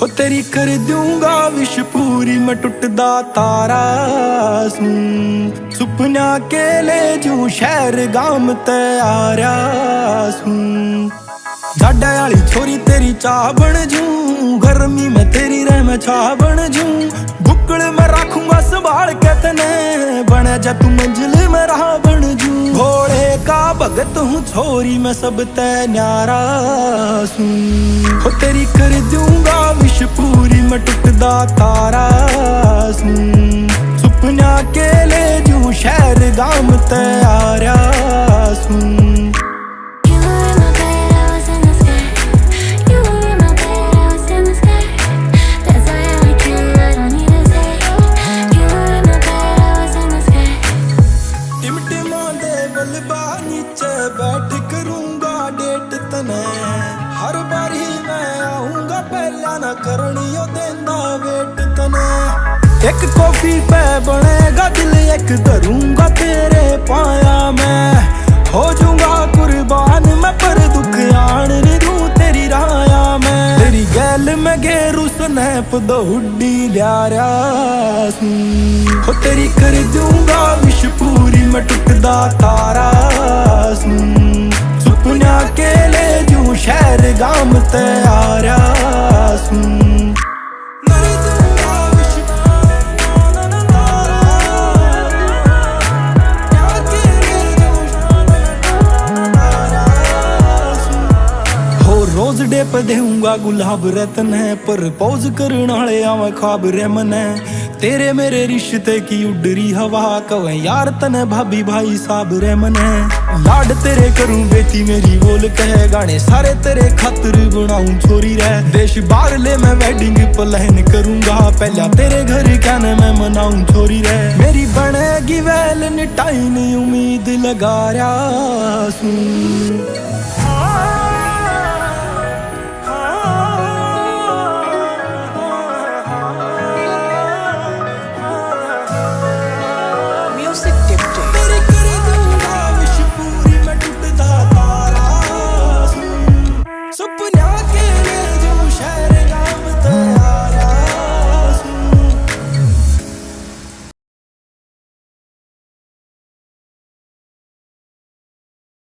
हो तेरी कर दूंगा विश पूरी मैं टुटदा तारा सूं सुपना के ले जूं शहर गाम ते आर्या सूं जाडा वाली छोरी तेरी चाह बन जूं गर्मी में तेरी रह मैं छा बन जूं बुकल में रखूंगा संभाल के तने बने जा तू मंजिल में राह बन जूं भोले का भगत हूँ छोरी मैं सब ते न्यारा सूं हो तेरी कर दूंगा विश पूरी मैं टुटदा तारा सूं सुपना के ले जूं शहर गाम ते आर्या सूं बैठ करूंगा डेट तने हर बारी मैं आऊंगा पहला ना करनियो देंदा वेट तने एक कॉफी पे बनेगा दिल एक धरूंगा तेरे पाया मैं हो जाऊंगा कुर्बान मैं पर दुख आन नहीं दूं तेरी राया मैं तेरी गैल में घेरू स्नैप दौड़ी लिया हो तेरी कर दूंगा विश पूरी मैं टुटदा तारा सुपना के ले जूं शहर गाम ते आर्या रोज डे पे देऊंगा गुलाब रतन है पर पोज करने वाले आवे ख्वाब रेमन है तेरे मेरे रिश्ते की उडरी हवा कवे यार तने भाभी भाई साहब रेमन है लाड तेरे करूं बेटी मेरी बोल कहे गाने सारे तेरे खातिर बनाऊं छोरी रह देश बाहर ले मैं वेडिंग प्लान करूंगा पहला तेरे घर कहने मैं मनाऊं छोरी रह मेरी बनेगी वैलेंटाइन उम्मीद लगा रहा सूं